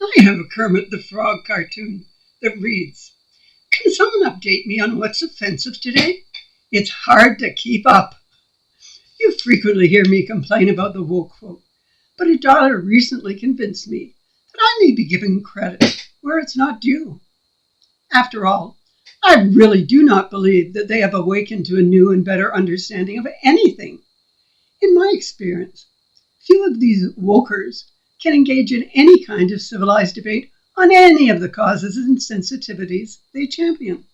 I have a Kermit the Frog cartoon that reads, "Can someone update me on what's offensive today? It's hard to keep up." You frequently hear me complain about the woke folk, but a daughter recently convinced me that I may be giving credit where it's not due. After all, I really do not believe that they have awakened to a new and better understanding of anything. In my experience, few of these wokers can engage in any kind of civilized debate on any of the causes and sensitivities they champion.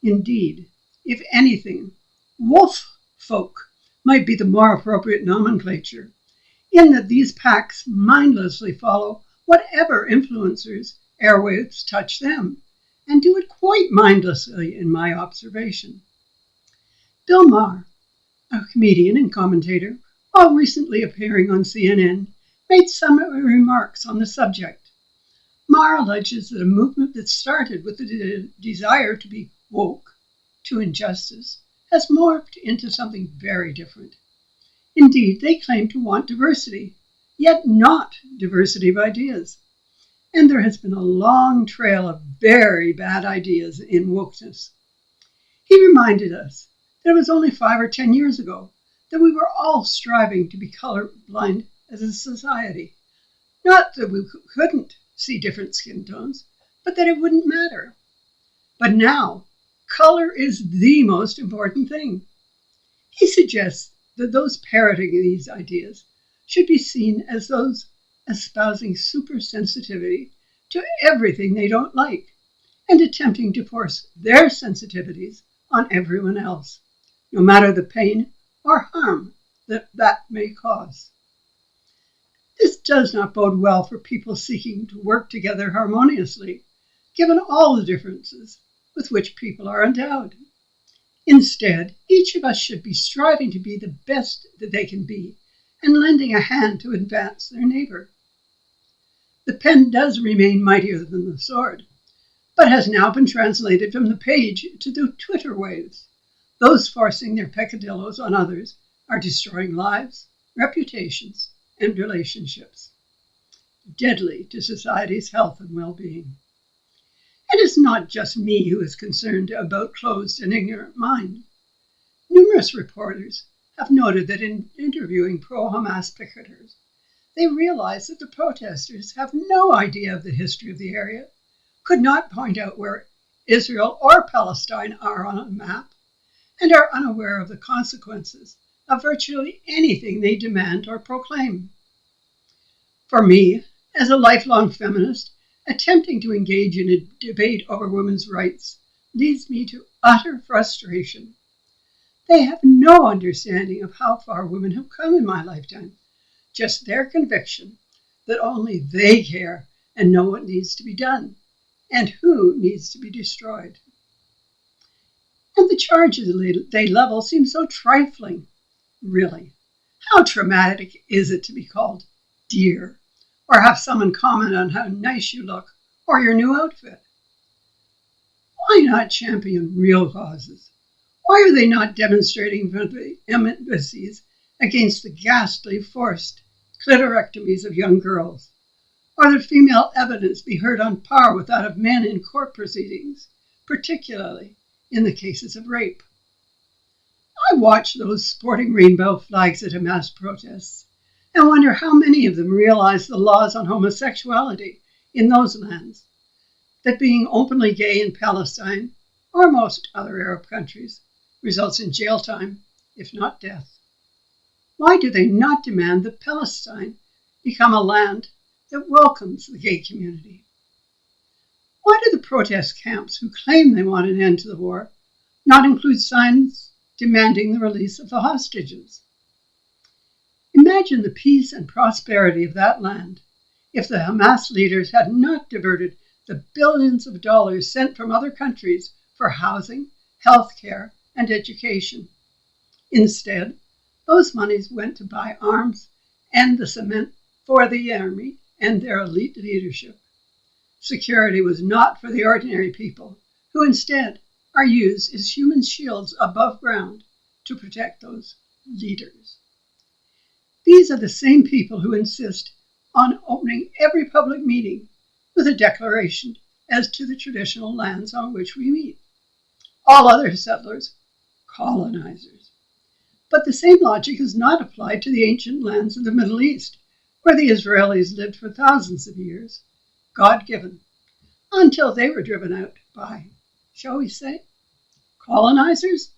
Indeed, if anything, wolf folk might be the more appropriate nomenclature, in that these packs mindlessly follow whatever influencers airwaves touch them, and do it quite mindlessly in my observation. Bill Maher, a comedian and commentator, while recently appearing on CNN, made some remarks on the subject. Maher alleges that a movement that started with the desire to be woke to injustice has morphed into something very different. Indeed, they claim to want diversity, yet not diversity of ideas. And there has been a long trail of very bad ideas in wokeness. He reminded us that it was only 5 or 10 years ago that we were all striving to be colorblind as a society. Not that we couldn't see different skin tones, but that it wouldn't matter. But now, color is the most important thing. He suggests that those parroting these ideas should be seen as those espousing supersensitivity to everything they don't like and attempting to force their sensitivities on everyone else, no matter the pain or harm that may cause. This does not bode well for people seeking to work together harmoniously, given all the differences with which people are endowed. Instead, each of us should be striving to be the best that they can be and lending a hand to advance their neighbor. The pen does remain mightier than the sword, but has now been translated from the page to the Twitter waves. Those forcing their peccadillos on others are destroying lives, reputations, and relationships, deadly to society's health and well-being. It is not just me who is concerned about closed and ignorant mind. Numerous reporters have noted that in interviewing pro-Hamas picketers, they realize that the protesters have no idea of the history of the area, could not point out where Israel or Palestine are on a map, and are unaware of the consequences of virtually anything they demand or proclaim. For me, as a lifelong feminist, attempting to engage in a debate over women's rights leads me to utter frustration. They have no understanding of how far women have come in my lifetime, just their conviction that only they care and know what needs to be done and who needs to be destroyed. And the charges they level seem so trifling. Really, how traumatic is it to be called dear, or have someone comment on how nice you look or your new outfit? Why not champion real causes? Why are they not demonstrating for the embassies against the ghastly forced clitorectomies of young girls? Or that female evidence be heard on par with that of men in court proceedings, particularly in the cases of rape? I watch those sporting rainbow flags at Hamas protests and wonder how many of them realize the laws on homosexuality in those lands, that being openly gay in Palestine or most other Arab countries results in jail time, if not death. Why do they not demand that Palestine become a land that welcomes the gay community? Why do the protest camps who claim they want an end to the war not include signs demanding the release of the hostages? Imagine the peace and prosperity of that land if the Hamas leaders had not diverted the billions of dollars sent from other countries for housing, health care, and education. Instead, those monies went to buy arms and the cement for the army and their elite leadership. Security was not for the ordinary people, who instead are used as human shields above ground to protect those leaders. These are the same people who insist on opening every public meeting with a declaration as to the traditional lands on which we meet. All other settlers, colonizers. But the same logic is not applied to the ancient lands of the Middle East, where the Israelis lived for thousands of years, God-given, until they were driven out by, shall we say, colonizers.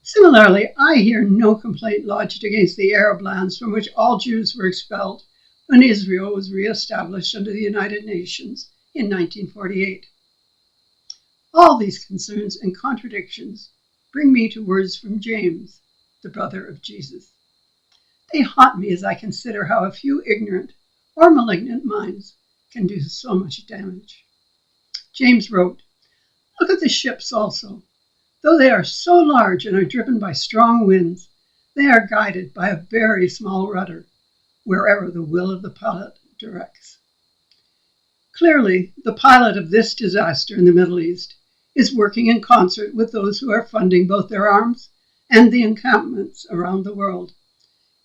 Similarly, I hear no complaint lodged against the Arab lands from which all Jews were expelled when Israel was re-established under the United Nations in 1948. All these concerns and contradictions bring me to words from James, the brother of Jesus. They haunt me as I consider how a few ignorant or malignant minds can do so much damage. James wrote, "Look at the ships also. Though they are so large and are driven by strong winds, they are guided by a very small rudder, wherever the will of the pilot directs." Clearly, the pilot of this disaster in the Middle East is working in concert with those who are funding both their arms and the encampments around the world.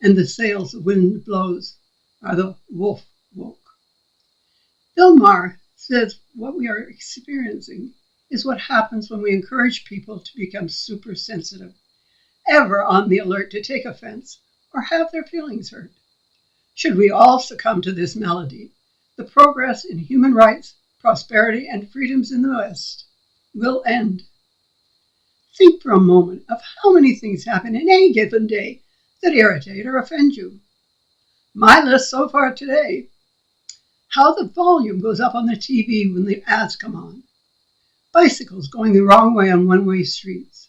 And the sails the wind blows are the wolf woke. Bill Maher says what we are experiencing is what happens when we encourage people to become super sensitive, ever on the alert to take offense or have their feelings hurt. Should we all succumb to this malady, the progress in human rights, prosperity, and freedoms in the West will end. Think for a moment of how many things happen in any given day that irritate or offend you. My list so far today: how the volume goes up on the TV when the ads come on, bicycles going the wrong way on one-way streets,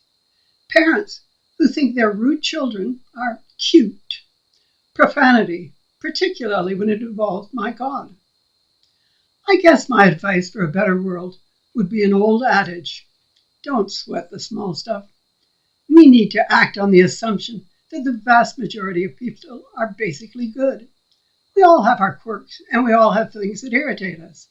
parents who think their rude children are cute, profanity, particularly when it involves my God. I guess my advice for a better world would be an old adage: don't sweat the small stuff. We need to act on the assumption that the vast majority of people are basically good. We all have our quirks, and we all have things that irritate us.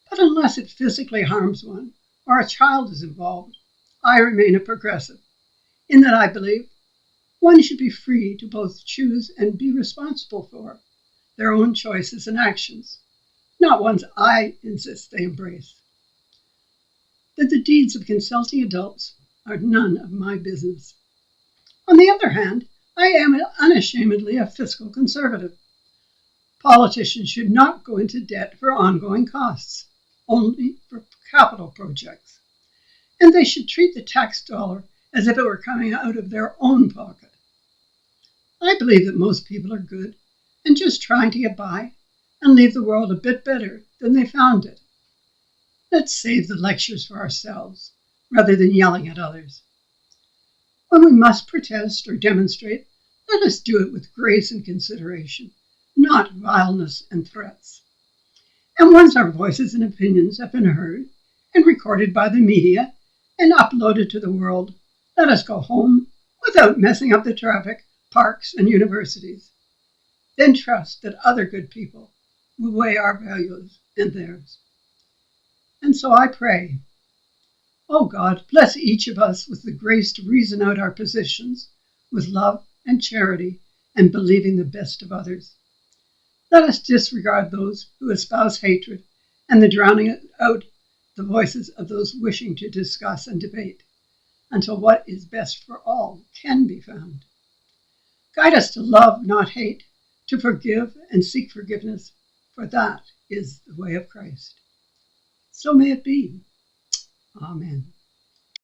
But unless it physically harms one, or a child is involved, I remain a progressive, in that I believe one should be free to both choose and be responsible for their own choices and actions, not ones I insist they embrace. That the deeds of consulting adults are none of my business. On the other hand, I am unashamedly a fiscal conservative. Politicians should not go into debt for ongoing costs, only for capital projects. And they should treat the tax dollar as if it were coming out of their own pocket. I believe that most people are good and just trying to get by and leave the world a bit better than they found it. Let's save the lectures for ourselves rather than yelling at others. When we must protest or demonstrate, let us do it with grace and consideration, not vileness and threats. And once our voices and opinions have been heard and recorded by the media and uploaded to the world, let us go home without messing up the traffic, parks, and universities. Then trust that other good people will weigh our values and theirs. And so I pray, oh God, bless each of us with the grace to reason out our positions with love and charity and believing the best of others. Let us disregard those who espouse hatred and the drowning out the voices of those wishing to discuss and debate until what is best for all can be found. Guide us to love, not hate, to forgive and seek forgiveness, for that is the way of Christ. So may it be. Amen.